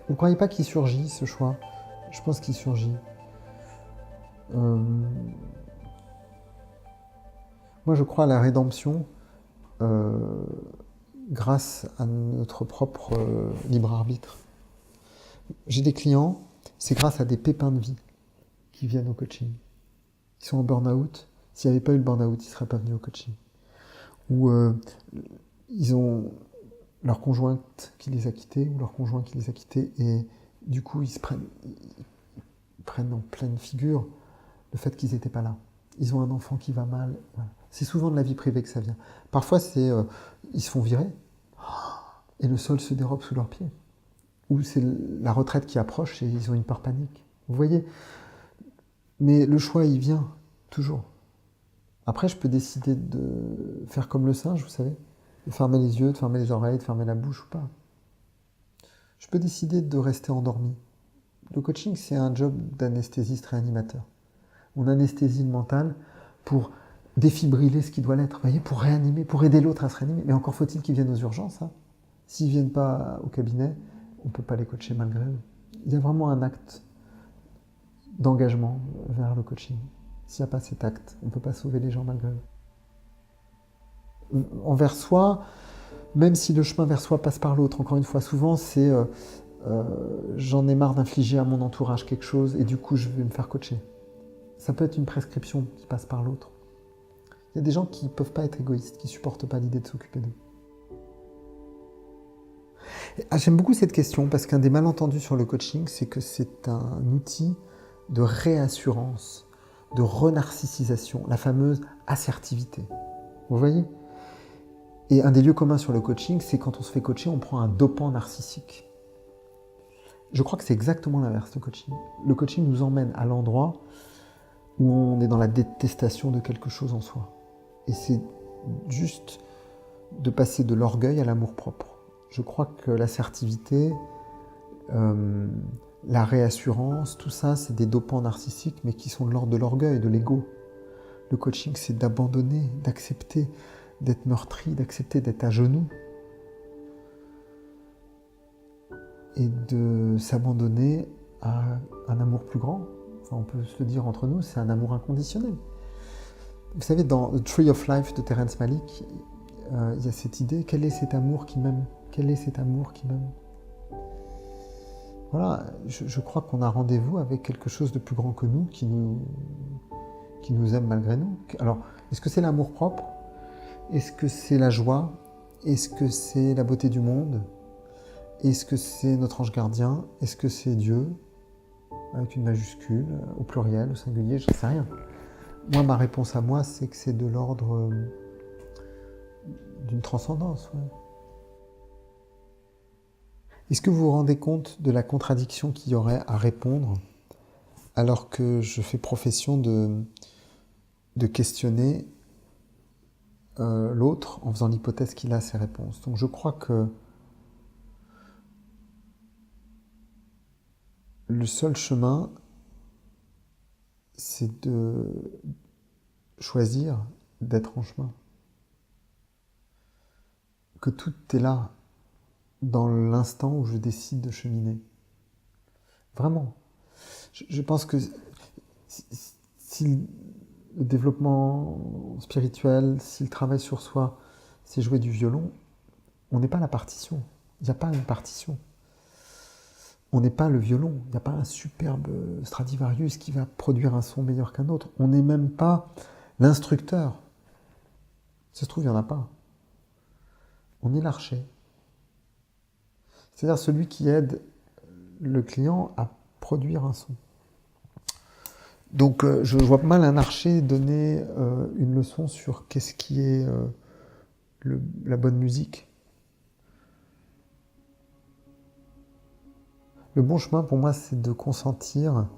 Vous ne croyez pas qu'il surgit, ce choix? Je pense qu'il surgit. Moi, je crois à la rédemption grâce à notre propre libre arbitre. J'ai des clients, c'est grâce à des pépins de vie qui viennent au coaching. Ils sont en burn-out. S'il n'y avait pas eu le burn-out, ils ne seraient pas venus au coaching. Ou ils ont leur conjointe qui les a quittés, ou leur conjoint qui les a quittés, et du coup, ils prennent en pleine figure le fait qu'ils n'étaient pas là. Ils ont un enfant qui va mal. Voilà. C'est souvent de la vie privée que ça vient. Parfois, ils se font virer, et le sol se dérobe sous leurs pieds. Ou c'est la retraite qui approche et ils ont une peur panique. Vous voyez? Mais le choix, il vient, toujours. Après, je peux décider de faire comme le singe, vous savez, de fermer les yeux, de fermer les oreilles, de fermer la bouche ou pas. Je peux décider de rester endormi. Le coaching, c'est un job d'anesthésiste réanimateur. On anesthésie le mental pour défibriller ce qui doit l'être, vous voyez, pour réanimer, pour aider l'autre à se réanimer. Mais encore faut-il qu'ils viennent aux urgences. Hein. S'ils ne viennent pas au cabinet, on ne peut pas les coacher malgré eux. Il y a vraiment un acte d'engagement vers le coaching. S'il n'y a pas cet acte, on ne peut pas sauver les gens malgré eux. Envers soi, même si le chemin vers soi passe par l'autre, encore une fois, souvent c'est j'en ai marre d'infliger à mon entourage quelque chose et du coup je vais me faire coacher. Ça peut être une prescription qui passe par l'autre. Il y a des gens qui ne peuvent pas être égoïstes, qui ne supportent pas l'idée de s'occuper d'eux. J'aime beaucoup cette question parce qu'un des malentendus sur le coaching, c'est que c'est un outil de réassurance, de renarcissisation, la fameuse assertivité. Vous voyez? Et un des lieux communs sur le coaching, c'est quand on se fait coacher, on prend un dopant narcissique. Je crois que c'est exactement l'inverse du coaching. Le coaching nous emmène à l'endroit où on est dans la détestation de quelque chose en soi. Et c'est juste de passer de l'orgueil à l'amour-propre. Je crois que l'assertivité, la réassurance, tout ça, c'est des dopants narcissiques, mais qui sont de l'ordre de l'orgueil, de l'ego. Le coaching, c'est d'abandonner, d'accepter d'être meurtri, d'accepter d'être à genoux et de s'abandonner à un amour plus grand. Enfin, on peut se le dire entre nous, c'est un amour inconditionnel. Vous savez, dans The Tree of Life de Terrence Malick, il y a cette idée, quel est cet amour qui m'aime? Quel est cet amour qui m'aime? Voilà, je crois qu'on a rendez-vous avec quelque chose de plus grand que nous, qui nous aime malgré nous. Alors, est-ce que c'est l'amour-propre? Est-ce que c'est la joie? Est-ce que c'est la beauté du monde? Est-ce que c'est notre ange gardien? Est-ce que c'est Dieu? Avec une majuscule, au pluriel, au singulier, je ne sais rien. Moi, ma réponse à moi, c'est que c'est de l'ordre d'une transcendance. Ouais. Est-ce que vous vous rendez compte de la contradiction qu'il y aurait à répondre alors que je fais profession de questionner l'autre en faisant l'hypothèse qu'il a ses réponses? Donc je crois que le seul chemin, c'est de choisir d'être en chemin. Que tout est là, dans l'instant où je décide de cheminer. Vraiment. Je pense que si le développement spirituel, si le travail sur soi, c'est jouer du violon, on n'est pas la partition. Il n'y a pas une partition. On n'est pas le violon. Il n'y a pas un superbe Stradivarius qui va produire un son meilleur qu'un autre. On n'est même pas l'instructeur. Ça se trouve, il n'y en a pas. On est l'archer. C'est-à-dire celui qui aide le client à produire un son. Donc je vois mal un archer donner une leçon sur qu'est-ce qui est la bonne musique. Le bon chemin pour moi, c'est de consentir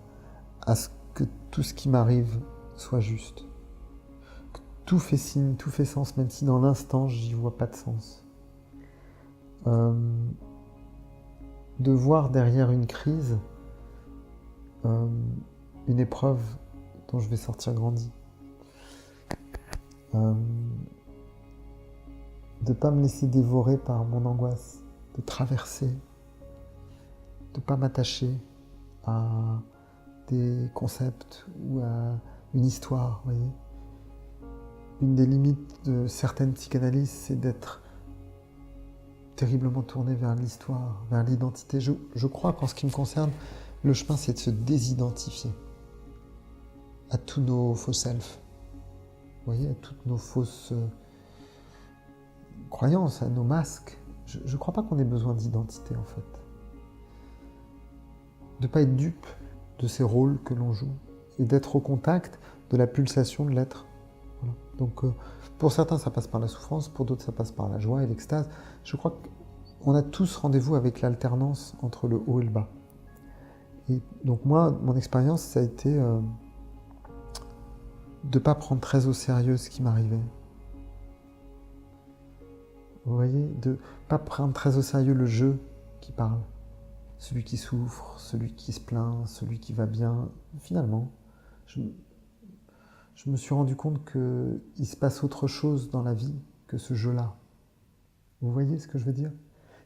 à ce que tout ce qui m'arrive soit juste. Que tout fait signe, tout fait sens, même si dans l'instant, j'y vois pas de sens. De voir derrière une crise une épreuve dont je vais sortir grandi. De ne pas me laisser dévorer par mon angoisse, de traverser, de ne pas m'attacher à des concepts ou à une histoire, vous voyez. Une des limites de certaines psychanalyses, c'est d'être terriblement tourné vers l'histoire, vers l'identité. Je crois qu'en ce qui me concerne, le chemin, c'est de se désidentifier à tous nos faux self, vous voyez, à toutes nos fausses croyances, à nos masques. Je ne crois pas qu'on ait besoin d'identité, en fait. De ne pas être dupe de ces rôles que l'on joue et d'être au contact de la pulsation de l'être. Voilà. Donc, pour certains, ça passe par la souffrance, pour d'autres, ça passe par la joie et l'extase. Je crois qu'on a tous rendez-vous avec l'alternance entre le haut et le bas. Et donc moi, mon expérience, ça a été de ne pas prendre très au sérieux ce qui m'arrivait. Vous voyez, de ne pas prendre très au sérieux le jeu qui parle. Celui qui souffre, celui qui se plaint, celui qui va bien. Finalement, je me suis rendu compte qu'il se passe autre chose dans la vie que ce jeu-là. Vous voyez ce que je veux dire?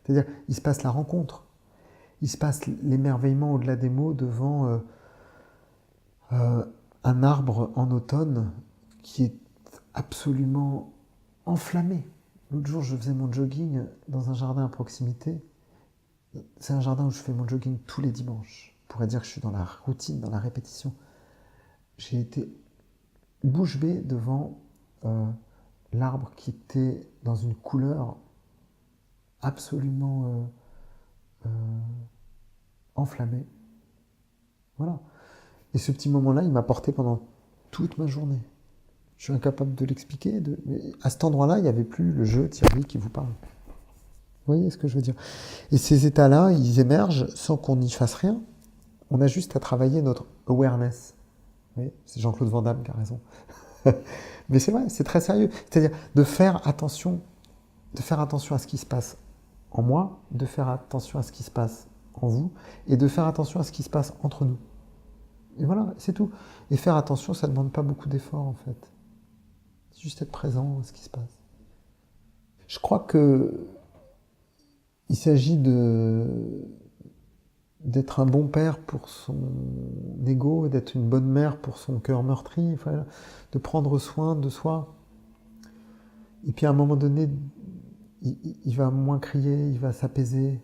C'est-à-dire, il se passe la rencontre. Il se passe l'émerveillement au-delà des mots devant un arbre en automne qui est absolument enflammé. L'autre jour, je faisais mon jogging dans un jardin à proximité. C'est un jardin où je fais mon jogging tous les dimanches. On pourrait dire que je suis dans la routine, dans la répétition. J'ai été bouche bée devant l'arbre qui était dans une couleur absolument enflammée. Voilà. Et ce petit moment-là, il m'a porté pendant toute ma journée. Je suis incapable de l'expliquer. Mais à cet endroit-là, il n'y avait plus le jeu Thierry qui vous parle. Vous voyez ce que je veux dire? Et ces états-là, ils émergent sans qu'on n'y fasse rien. On a juste à travailler notre awareness. Vous voyez, c'est Jean-Claude Van Damme qui a raison. Mais c'est vrai, c'est très sérieux. C'est-à-dire de faire attention à ce qui se passe en moi, de faire attention à ce qui se passe en vous, et de faire attention à ce qui se passe entre nous. Et voilà, c'est tout. Et faire attention, ça ne demande pas beaucoup d'efforts, en fait. C'est juste être présent à ce qui se passe. Je crois que il s'agit d'être un bon père pour son ego, d'être une bonne mère pour son cœur meurtri, enfin, de prendre soin de soi. Et puis à un moment donné, il va moins crier, il va s'apaiser,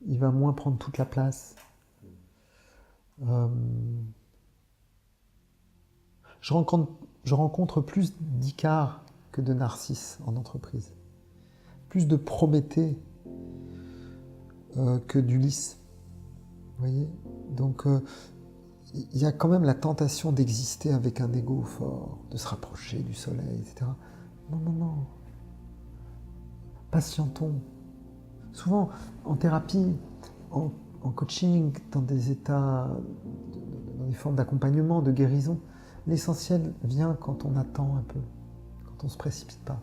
il va moins prendre toute la place. Je rencontre plus d'Icare que de Narcisse en entreprise. Plus de Prométhée que d'Ulysse. Vous voyez? Donc, il y a quand même la tentation d'exister avec un ego fort, de se rapprocher du soleil, etc. Non, non, non. Patientons. Souvent, en thérapie, en coaching, dans des états, dans des formes d'accompagnement, de guérison, l'essentiel vient quand on attend un peu, quand on ne se précipite pas.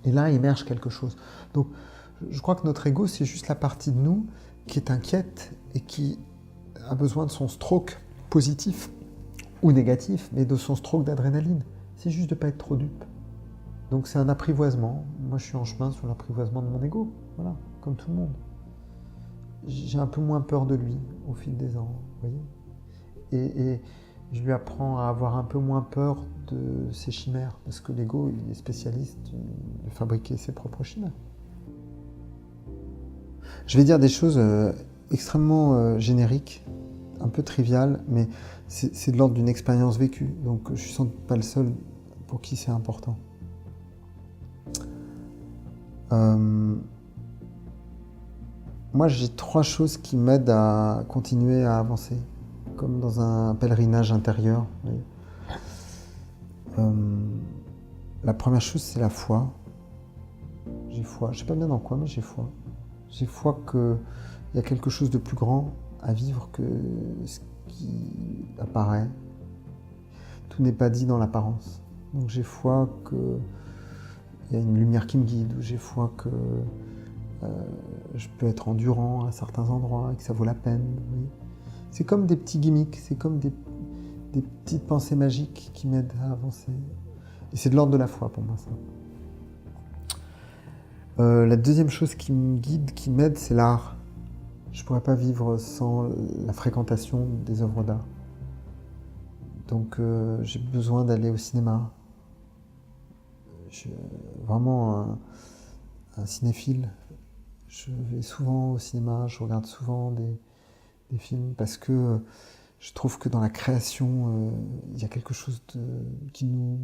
Et là émerge quelque chose. Donc, je crois que notre ego, c'est juste la partie de nous qui est inquiète et qui a besoin de son stroke positif ou négatif, mais de son stroke d'adrénaline. C'est juste de ne pas être trop dupe. Donc c'est un apprivoisement. Moi, je suis en chemin sur l'apprivoisement de mon ego. Voilà, comme tout le monde. J'ai un peu moins peur de lui au fil des ans, vous voyez. Et je lui apprends à avoir un peu moins peur de ses chimères, parce que l'ego, il est spécialiste de fabriquer ses propres chimères. Je vais dire des choses extrêmement génériques, un peu triviales, mais c'est de l'ordre d'une expérience vécue, donc je ne suis sans doute pas le seul pour qui c'est important. Moi, j'ai 3 choses qui m'aident à continuer à avancer, comme dans un pèlerinage intérieur. La première chose, c'est la foi. J'ai foi. Je ne sais pas bien dans quoi, mais j'ai foi. J'ai foi qu'il y a quelque chose de plus grand à vivre que ce qui apparaît. Tout n'est pas dit dans l'apparence. Donc j'ai foi qu'il y a une lumière qui me guide, ou j'ai foi que je peux être endurant à certains endroits et que ça vaut la peine. Oui. C'est comme des petits gimmicks, c'est comme des petites pensées magiques qui m'aident à avancer. Et c'est de l'ordre de la foi pour moi, ça. La deuxième chose qui me guide, qui m'aide, c'est l'art. Je ne pourrais pas vivre sans la fréquentation des œuvres d'art. Donc j'ai besoin d'aller au cinéma. Je suis vraiment un cinéphile. Je vais souvent au cinéma, je regarde souvent des films parce que je trouve que dans la création, il y a quelque chose qui nous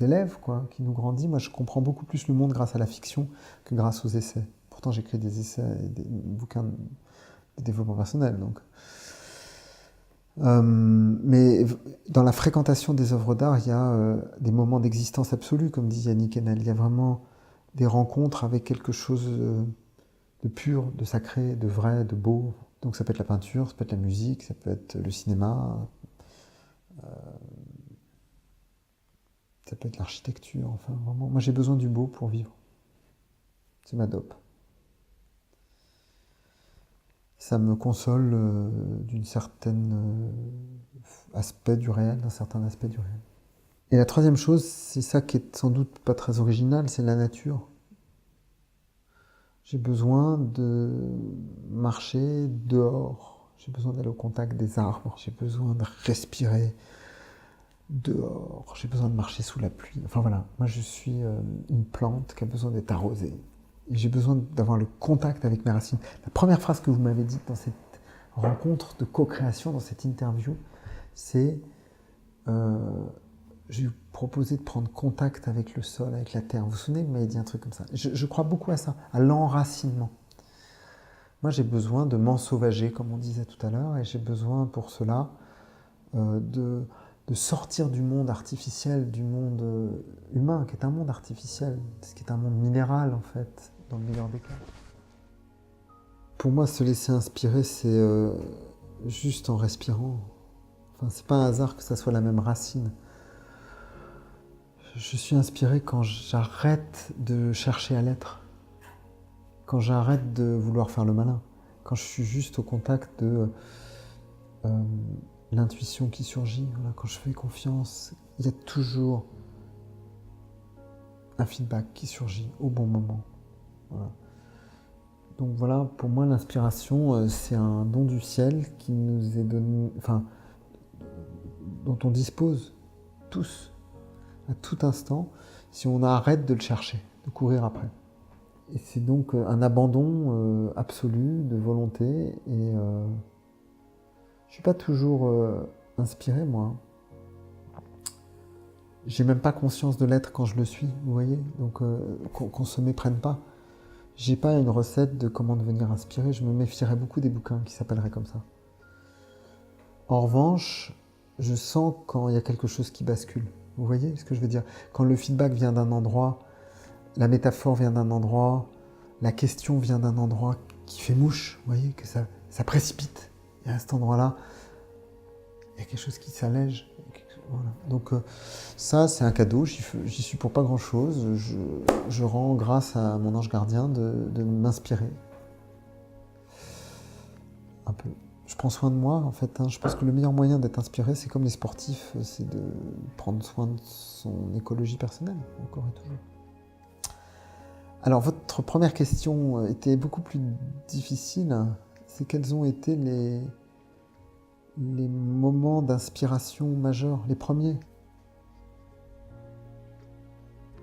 élève, quoi, qui nous grandit. Moi, je comprends beaucoup plus le monde grâce à la fiction que grâce aux essais. Pourtant, j'écris des essais et des bouquins de développement personnel. Donc. Mais dans la fréquentation des œuvres d'art, il y a des moments d'existence absolue, comme dit Yannick Enel. Il y a vraiment des rencontres avec quelque chose de pur, de sacré, de vrai, de beau. Donc ça peut être la peinture, ça peut être la musique, ça peut être le cinéma, ça peut être l'architecture. Enfin, vraiment, moi j'ai besoin du beau pour vivre. C'est ma dope. Ça me console d'une certaine aspect du réel, d'un certain aspect du réel. Et la troisième chose, c'est ça qui est sans doute pas très original, c'est la nature. J'ai besoin de marcher dehors. J'ai besoin d'aller au contact des arbres. J'ai besoin de respirer dehors. J'ai besoin de marcher sous la pluie. Enfin voilà, moi je suis une plante qui a besoin d'être arrosée. Et j'ai besoin d'avoir le contact avec mes racines. La première phrase que vous m'avez dite dans cette rencontre de co-création, dans cette interview, c'est j'ai proposé de prendre contact avec le sol, avec la terre. Vous vous souvenez, vous m'avez dit un truc comme ça. Je crois beaucoup à ça, à l'enracinement. Moi, j'ai besoin de m'ensauvager, comme on disait tout à l'heure, et j'ai besoin pour cela de sortir du monde artificiel, du monde humain, qui est un monde artificiel, ce qui est un monde minéral, en fait, dans le meilleur des cas. Pour moi, se laisser inspirer, c'est juste en respirant. Enfin, c'est pas un hasard que ça soit la même racine. Je suis inspiré quand j'arrête de chercher à l'être, quand j'arrête de vouloir faire le malin, quand je suis juste au contact de l'intuition qui surgit, voilà, quand je fais confiance, il y a toujours un feedback qui surgit au bon moment. Voilà. Donc voilà, pour moi, l'inspiration, c'est un don du ciel qui nous est donné, enfin, dont on dispose tous, à tout instant, si on arrête de le chercher, de courir après. Et c'est donc un abandon absolu de volonté, et je suis pas toujours inspiré, moi. J'ai même pas conscience de l'être quand je le suis, vous voyez, donc qu'on se méprenne pas. J'ai pas une recette de comment devenir inspiré, je me méfierais beaucoup des bouquins qui s'appelleraient comme ça. En revanche, je sens quand il y a quelque chose qui bascule. Vous voyez ce que je veux dire? Quand le feedback vient d'un endroit, la métaphore vient d'un endroit, la question vient d'un endroit qui fait mouche, vous voyez, que ça précipite. Et à cet endroit-là, il y a quelque chose qui s'allège. Voilà. Donc ça, c'est un cadeau, j'y suis pour pas grand-chose. Je rends grâce à mon ange gardien de m'inspirer. Un peu. Je prends soin de moi, en fait. Je pense que le meilleur moyen d'être inspiré, c'est comme les sportifs, c'est de prendre soin de son écologie personnelle, encore et toujours. Alors, votre première question était beaucoup plus difficile. C'est quels ont été les moments d'inspiration majeurs, les premiers.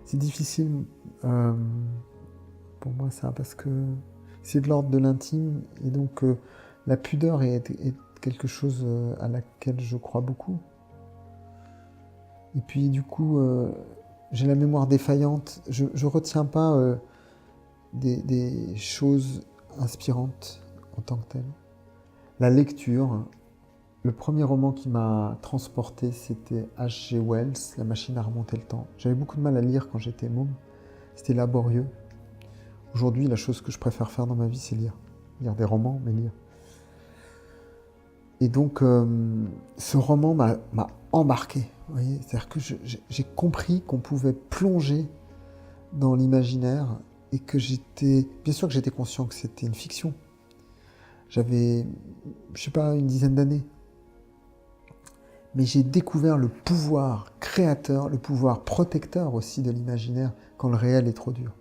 C'est difficile pour moi ça, parce que c'est de l'ordre de l'intime, et donc la pudeur est quelque chose à laquelle je crois beaucoup. Et puis du coup, j'ai la mémoire défaillante, je retiens pas des choses inspirantes en tant que telles. La lecture, le premier roman qui m'a transporté, c'était H.G. Wells, La machine à remonter le temps. J'avais beaucoup de mal à lire quand j'étais môme, c'était laborieux. Aujourd'hui, la chose que je préfère faire dans ma vie, c'est lire. Lire des romans, mais lire. Et donc, ce roman m'a embarqué. Vous voyez, c'est-à-dire que j'ai compris qu'on pouvait plonger dans l'imaginaire, et que bien sûr que j'étais conscient que c'était une fiction. J'avais, je sais pas, une dizaine d'années. Mais j'ai découvert le pouvoir créateur, le pouvoir protecteur aussi de l'imaginaire quand le réel est trop dur.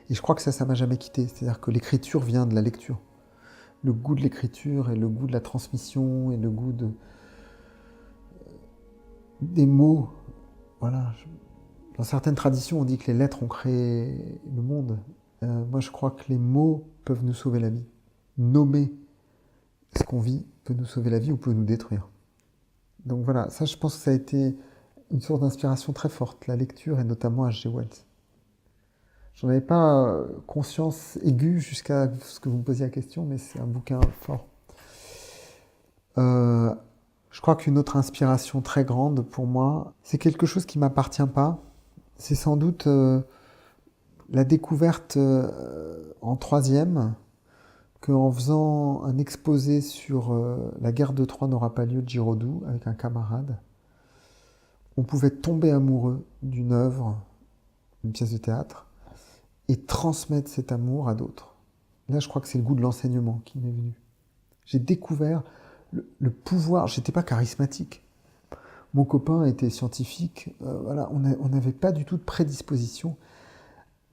Et je crois que ça m'a jamais quitté. C'est-à-dire que l'écriture vient de la lecture. le goût de l'écriture et le goût de la transmission et le goût des mots. Voilà. Dans certaines traditions, on dit que les lettres ont créé le monde. Moi, je crois que les mots peuvent nous sauver la vie. Nommer ce qu'on vit peut nous sauver la vie ou peut nous détruire. Donc voilà, ça, je pense que ça a été une source d'inspiration très forte, la lecture et notamment H.G. Wells. J'en avais pas conscience aiguë jusqu'à ce que vous me posiez la question, mais c'est un bouquin fort. Je crois qu'une autre inspiration très grande pour moi, c'est quelque chose qui ne m'appartient pas. C'est sans doute la découverte en troisième qu'en faisant un exposé sur la guerre de Troie n'aura pas lieu de Giraudoux avec un camarade, on pouvait tomber amoureux d'une œuvre, une pièce de théâtre, et transmettre cet amour à d'autres. Là, je crois que c'est le goût de l'enseignement qui m'est venu. J'ai découvert le pouvoir, je n'étais pas charismatique. Mon copain était scientifique, voilà, on n'avait pas du tout de prédisposition.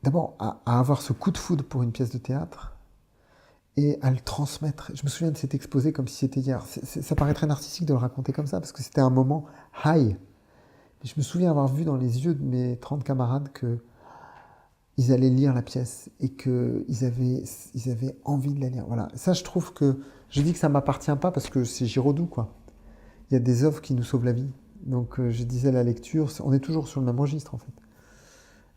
D'abord, à avoir ce coup de foudre pour une pièce de théâtre, et à le transmettre. Je me souviens de cet exposé comme si c'était hier. Ça paraît très narcissique de le raconter comme ça, parce que c'était un moment high. Et je me souviens avoir vu dans les yeux de mes 30 camarades qu'ils allaient lire la pièce et qu'ils avaient envie de la lire. Voilà. Ça, je trouve que... Je dis que ça ne m'appartient pas parce que c'est Giraudoux, quoi. Il y a des œuvres qui nous sauvent la vie. Donc, je disais la lecture, on est toujours sur le même registre, en fait.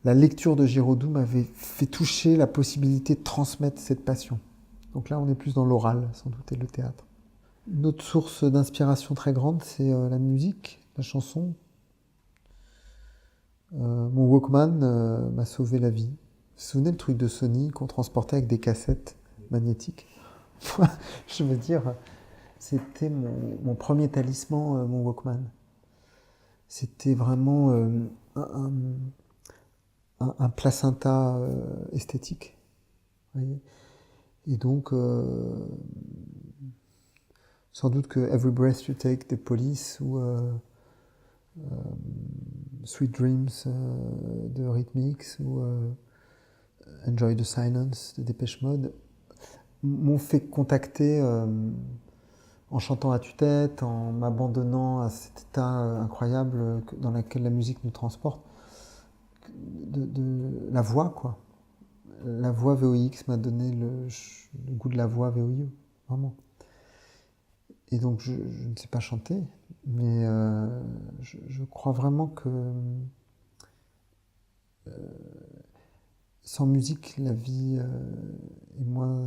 La lecture de Giraudoux m'avait fait toucher la possibilité de transmettre cette passion. Donc là, on est plus dans l'oral, sans doute, et le théâtre. Une autre source d'inspiration très grande, c'est la musique, la chanson. Mon Walkman m'a sauvé la vie. Vous vous souvenez le truc de Sony qu'on transportait avec des cassettes magnétiques? Je veux dire, c'était mon premier talisman, mon Walkman. C'était vraiment un placenta esthétique. Vous voyez. Et donc, sans doute que Every Breath You Take des Police ou Sweet Dreams de Rhythmix ou Enjoy the Silence de Dépêche Mode m'ont fait contacter en chantant à tue-tête, en m'abandonnant à cet état incroyable dans lequel la musique nous transporte, de la voix, quoi. La voix VOIX m'a donné le goût de la voix VOIE, vraiment. Et donc, je ne sais pas chanter, mais je crois vraiment que sans musique, la vie est moins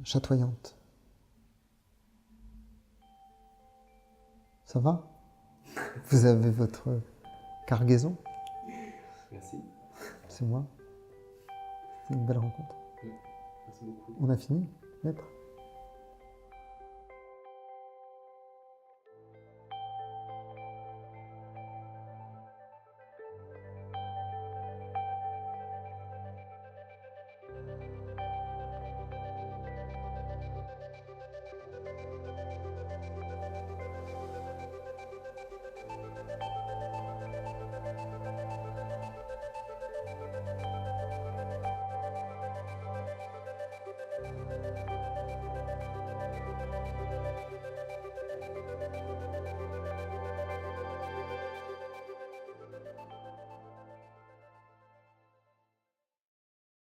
chatoyante. Ça va? Vous avez votre cargaison? Merci. C'est moi. C'est une belle rencontre. Merci beaucoup. On a fini, maître?